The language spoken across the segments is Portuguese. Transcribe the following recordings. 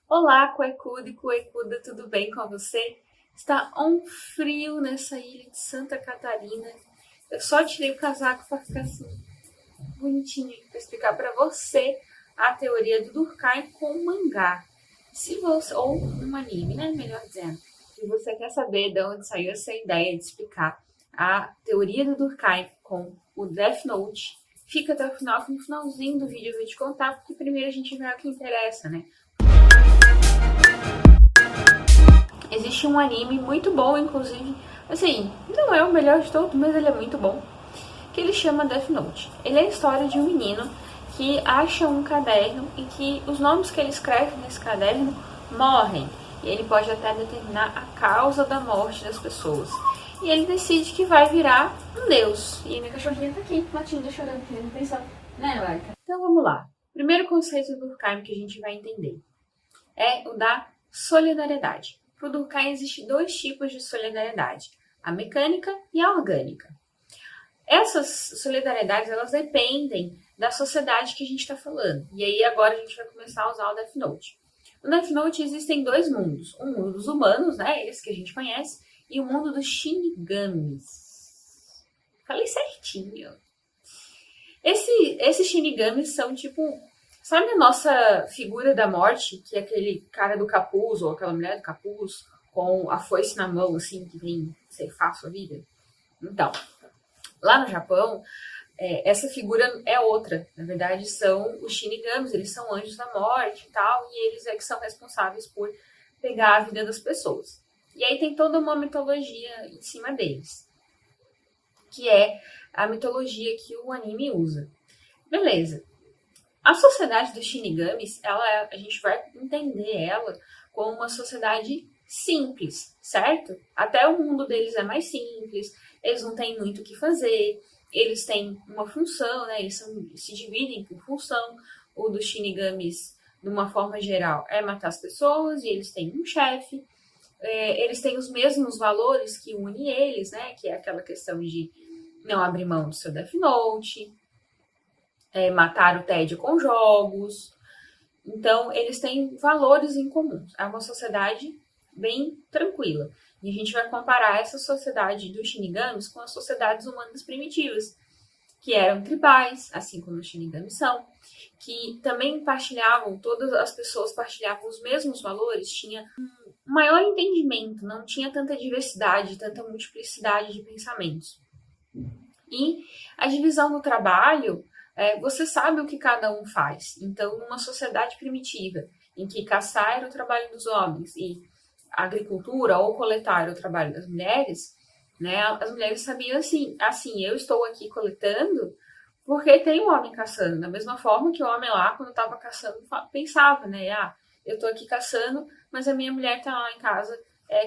Olá, cuecudo e cuecuda, tudo bem com você? Está um frio nessa ilha de Santa Catarina. Eu só tirei o casaco para ficar assim, bonitinho, para explicar para você a teoria do Durkheim com o mangá. Se você, ou um anime, né? Melhor dizendo. Se você quer saber de onde saiu essa ideia de explicar a teoria do Durkheim com o Death Note, fica até o final, que no finalzinho do vídeo eu vou te contar, porque primeiro a gente vai ao que interessa, né? Existe um anime muito bom, inclusive, assim, não é o melhor de todos, mas ele é muito bom, que ele chama Death Note. Ele é a história de um menino que acha um caderno e que os nomes que ele escreve nesse caderno morrem. E ele pode até determinar a causa da morte das pessoas. E ele decide que vai virar um deus. E minha cachorrinha tá aqui, latindo, chorando, querendo pensar, né, Laika? Então vamos lá. Primeiro conceito do Durkheim que a gente vai entender é o da solidariedade. Para o Durkheim existe dois tipos de solidariedade, a mecânica e a orgânica. Essas solidariedades, elas dependem da sociedade que a gente está falando. E aí agora a gente vai começar a usar o Death Note. No Death Note existem dois mundos. O mundo dos humanos, né, eles que a gente conhece, e o mundo dos Shinigamis. Falei certinho. Esses Shinigamis são tipo, sabe a nossa figura da morte, que é aquele cara do capuz, ou aquela mulher do capuz, com a foice na mão, assim, que vem ceifar a sua vida? Então, lá no Japão, essa figura é outra. Na verdade, são os Shinigamis, eles são anjos da morte e tal, e eles é que são responsáveis por pegar a vida das pessoas. E aí tem toda uma mitologia em cima deles, que é a mitologia que o anime usa. Beleza. A sociedade dos Shinigamis, a gente vai entender ela como uma sociedade simples, certo? Até o mundo deles é mais simples, eles não têm muito o que fazer, eles têm uma função, né? Eles se dividem por função. O dos Shinigamis, de uma forma geral, é matar as pessoas e eles têm um chefe. Eles têm os mesmos valores que unem eles, né? Que é aquela questão de não abrir mão do seu Death Note, matar o tédio com jogos. Então, eles têm valores em comum. É uma sociedade bem tranquila. E a gente vai comparar essa sociedade dos Shinigamis com as sociedades humanas primitivas, que eram tribais, assim como os Shinigamis são, que também partilhavam, todas as pessoas partilhavam os mesmos valores, tinha um maior entendimento, não tinha tanta diversidade, tanta multiplicidade de pensamentos. E a divisão do trabalho, você sabe o que cada um faz. Então, numa sociedade primitiva, em que caçar era o trabalho dos homens e a agricultura ou coletar era o trabalho das mulheres, né, as mulheres sabiam assim, eu estou aqui coletando porque tem um homem caçando. Da mesma forma que o homem lá, quando estava caçando, pensava, né, eu estou aqui caçando, mas a minha mulher está lá em casa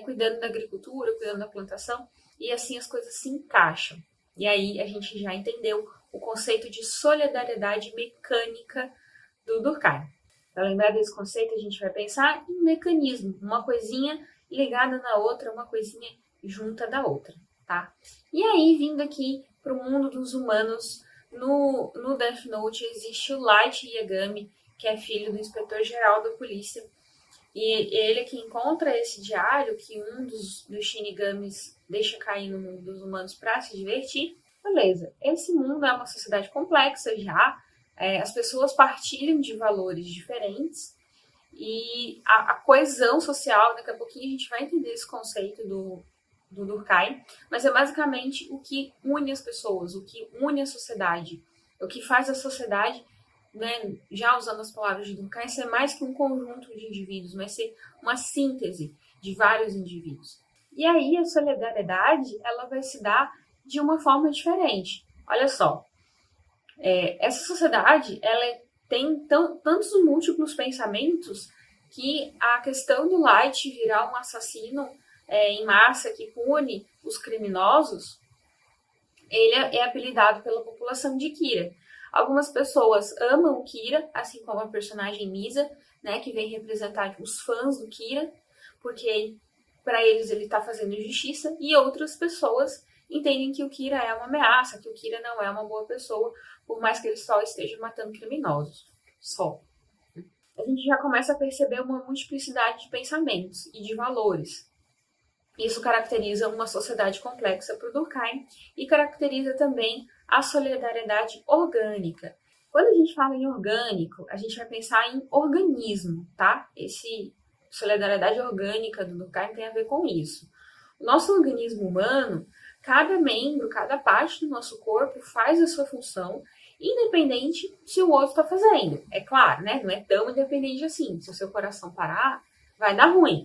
cuidando da agricultura, cuidando da plantação, e assim as coisas se encaixam. E aí a gente já entendeu o conceito de solidariedade mecânica do Durkheim. Para lembrar desse conceito, a gente vai pensar em mecanismo, uma coisinha ligada na outra, uma coisinha junta da outra, tá? E aí, vindo aqui para o mundo dos humanos, no Death Note existe o Light Yagami, que é filho do inspetor-geral da polícia, e ele que encontra esse diário que um dos Shinigamis deixa cair no mundo dos humanos para se divertir. Beleza, esse mundo é uma sociedade complexa já, as pessoas partilham de valores diferentes e a coesão social, daqui a pouquinho a gente vai entender esse conceito do Durkheim, mas é basicamente o que une as pessoas, o que une a sociedade, o que faz a sociedade, né, já usando as palavras de Durkheim, ser mais que um conjunto de indivíduos, mas ser uma síntese de vários indivíduos. E aí a solidariedade, ela vai se dar de uma forma diferente. Olha só, essa sociedade, ela tem tantos múltiplos pensamentos que a questão do Light virar um assassino em massa que pune os criminosos, ele é apelidado pela população de Kira. Algumas pessoas amam o Kira, assim como a personagem Misa, né, que vem representar os fãs do Kira, porque para eles ele está fazendo justiça, e outras pessoas entendem que o Kira é uma ameaça, que o Kira não é uma boa pessoa, por mais que ele só esteja matando criminosos. Só. a gente já começa a perceber uma multiplicidade de pensamentos e de valores. Isso caracteriza uma sociedade complexa para o Durkheim e caracteriza também a solidariedade orgânica. Quando a gente fala em orgânico, a gente vai pensar em organismo, tá? Esse solidariedade orgânica do Durkheim tem a ver com isso. O nosso organismo humano, cada membro, cada parte do nosso corpo faz a sua função, independente se o outro está fazendo. É claro, né? Não é tão independente assim. Se o seu coração parar, vai dar ruim.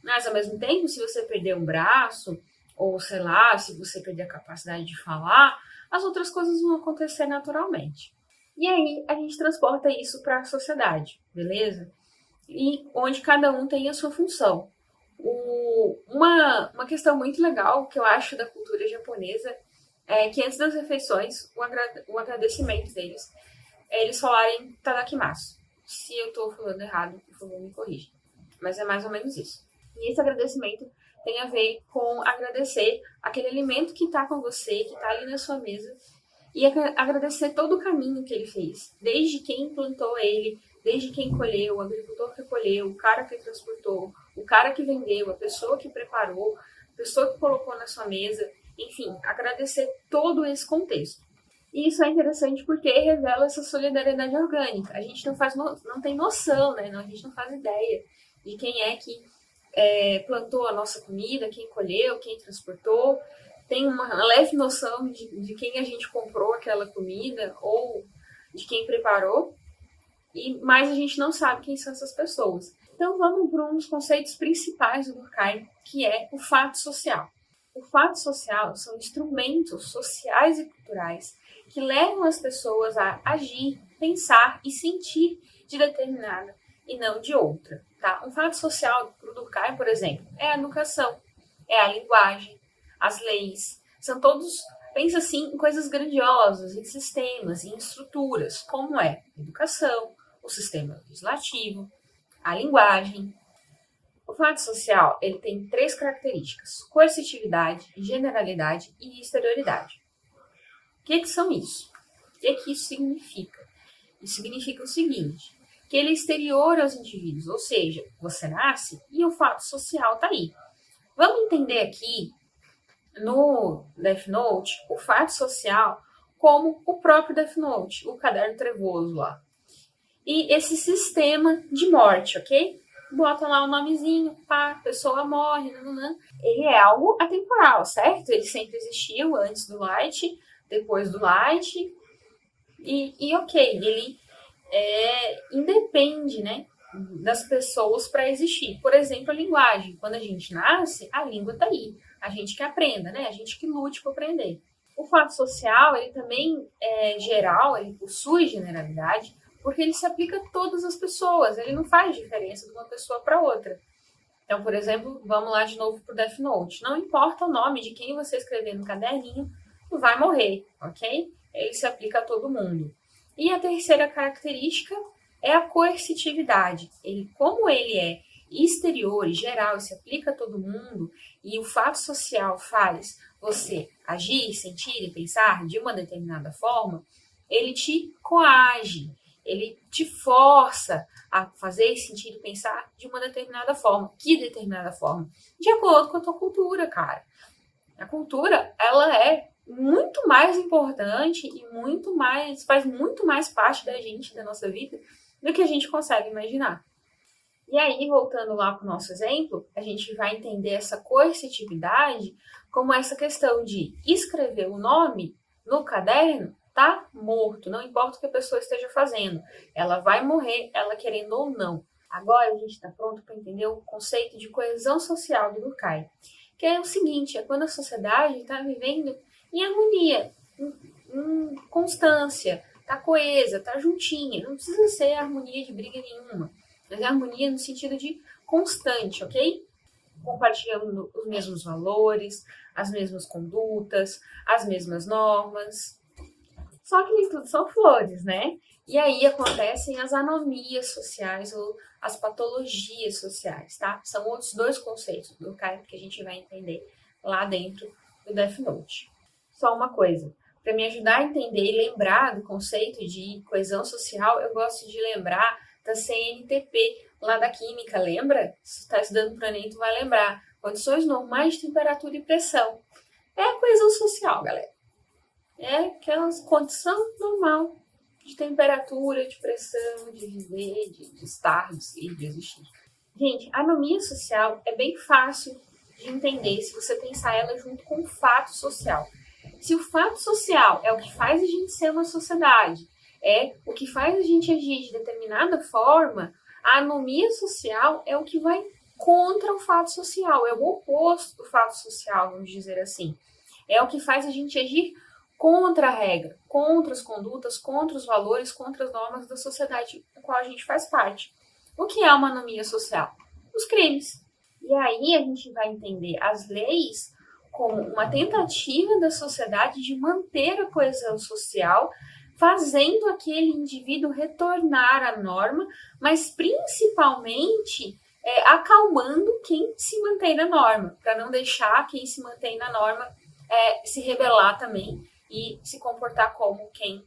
Mas, ao mesmo tempo, se você perder um braço, ou sei lá, se você perder a capacidade de falar, as outras coisas vão acontecer naturalmente. E aí, a gente transporta isso para a sociedade, beleza? E onde cada um tem a sua função. Uma questão muito legal que eu acho da cultura japonesa é que antes das refeições, o agradecimento deles é eles falarem tadakimasu. Se eu estou falando errado, por favor, me corrija. Mas é mais ou menos isso. E esse agradecimento tem a ver com agradecer aquele alimento que está com você, que está ali na sua mesa, e agradecer todo o caminho que ele fez. Desde quem plantou ele, desde quem colheu, o agricultor que colheu, o cara que transportou, o cara que vendeu, a pessoa que preparou, a pessoa que colocou na sua mesa. Enfim, agradecer todo esse contexto. E isso é interessante porque revela essa solidariedade orgânica. A gente não tem noção, né? A gente não faz ideia de quem é que plantou a nossa comida, quem colheu, quem transportou. Tem uma leve noção de quem a gente comprou aquela comida ou de quem preparou, mas a gente não sabe quem são essas pessoas. Então vamos para um dos conceitos principais do Durkheim, que é o fato social. O fato social são instrumentos sociais e culturais que levam as pessoas a agir, pensar e sentir de determinada e não de outra. Tá? Um fato social para o Durkheim, por exemplo, é a educação, é a linguagem, as leis. São todos, pensa assim, em coisas grandiosas, em sistemas, em estruturas, como é a educação, o sistema legislativo, a linguagem. O fato social ele tem 3 características: coercitividade, generalidade e exterioridade. O que são isso? O que isso significa? Isso significa o seguinte, que ele é exterior aos indivíduos, ou seja, você nasce e o fato social está aí. Vamos entender aqui, no Death Note, o fato social como o próprio Death Note, o caderno trevoso lá. E esse sistema de morte, ok? Bota lá o nomezinho, pá, a pessoa morre, ele é algo atemporal, certo? Ele sempre existiu antes do Light, depois do Light, e ok, ele independe, né, das pessoas para existir. Por exemplo, a linguagem. Quando a gente nasce, a língua está aí. A gente que aprenda, né? A gente que lute para aprender. O fato social, ele também é geral, ele possui generalidade, porque ele se aplica a todas as pessoas. Ele não faz diferença de uma pessoa para outra. Então, por exemplo, vamos lá de novo para o Death Note. Não importa o nome de quem você escrever no caderninho, vai morrer, ok? Ele se aplica a todo mundo. E a terceira característica é a coercitividade. Como ele é exterior e geral, se aplica a todo mundo, e o fato social faz você agir, sentir e pensar de uma determinada forma, ele te coage, ele te força a fazer, sentir e pensar de uma determinada forma. Que determinada forma? De acordo com a tua cultura, cara. A cultura, ela é muito mais importante e faz muito mais parte da gente, da nossa vida, do que a gente consegue imaginar. E aí, voltando lá para o nosso exemplo, a gente vai entender essa coercitividade como essa questão de escrever o nome no caderno, tá morto, não importa o que a pessoa esteja fazendo, ela vai morrer, ela querendo ou não. Agora a gente está pronto para entender o conceito de coesão social do Durkheim, que é o seguinte, é quando a sociedade está vivendo em harmonia, em constância, tá coesa, tá juntinha. Não precisa ser harmonia de briga nenhuma, mas é harmonia no sentido de constante, ok? Compartilhando os mesmos valores, as mesmas condutas, as mesmas normas. Só que nem tudo são flores, né? E aí acontecem as anomias sociais ou as patologias sociais, tá? São outros 2 conceitos do Durkheim que a gente vai entender lá dentro do Death Note. Só uma coisa, para me ajudar a entender e lembrar do conceito de coesão social, eu gosto de lembrar da CNTP, lá da química, lembra? Se está estudando para o Enem, tu vai lembrar. Condições normais de temperatura e pressão. É a coesão social, galera. É aquela condição normal de temperatura, de pressão, de viver, de estar, de ser, de existir. Gente, a anomia social é bem fácil de entender se você pensar ela junto com o fato social. Se o fato social é o que faz a gente ser uma sociedade, é o que faz a gente agir de determinada forma, a anomia social é o que vai contra o fato social, é o oposto do fato social, vamos dizer assim. É o que faz a gente agir contra a regra, contra as condutas, contra os valores, contra as normas da sociedade da qual a gente faz parte. O que é uma anomia social? Os crimes. E aí a gente vai entender as leis como uma tentativa da sociedade de manter a coesão social, fazendo aquele indivíduo retornar à norma, mas principalmente acalmando quem se mantém na norma, para não deixar quem se mantém na norma se rebelar também e se comportar como quem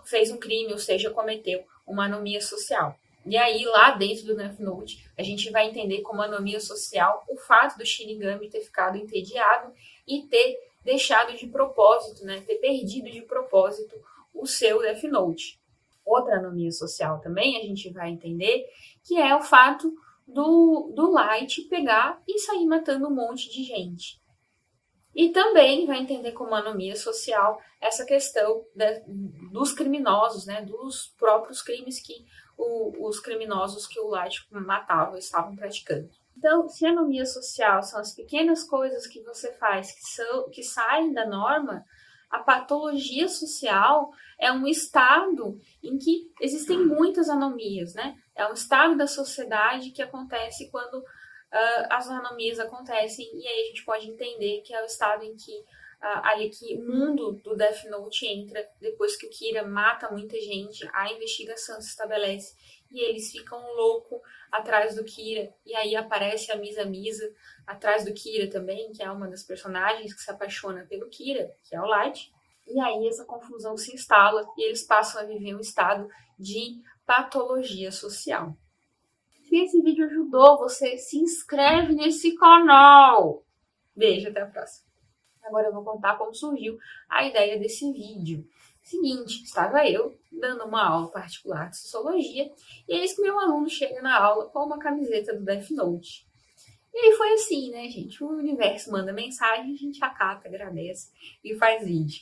fez um crime, ou seja, cometeu uma anomia social. E aí, lá dentro do Death Note, a gente vai entender como anomia social o fato do Shinigami ter ficado entediado e ter deixado de propósito, né, ter perdido de propósito o seu Death Note. Outra anomia social também a gente vai entender que é o fato do Light pegar e sair matando um monte de gente. E também vai entender como anomia social essa questão dos criminosos, né, dos próprios crimes que os criminosos que o Light matava estavam praticando. Então, se a anomia social são as pequenas coisas que você faz que saem da norma, a patologia social é um estado em que existem muitas anomias, né? É um estado da sociedade que acontece quando as anomias acontecem, e aí a gente pode entender que é o estado em que ali que o mundo do Death Note entra, depois que o Kira mata muita gente, a investigação se estabelece e eles ficam loucos atrás do Kira, e aí aparece a Misa Misa atrás do Kira também, que é uma das personagens que se apaixona pelo Kira, que é o Light, e aí essa confusão se instala e eles passam a viver um estado de patologia social. Se esse vídeo ajudou, você se inscreve nesse canal. Beijo, até a próxima. Agora eu vou contar como surgiu a ideia desse vídeo. Seguinte, estava eu dando uma aula particular de sociologia e eis que meu aluno chega na aula com uma camiseta do Death Note. E aí foi assim, né, gente? O universo manda mensagem, a gente acata, agradece e faz vídeo.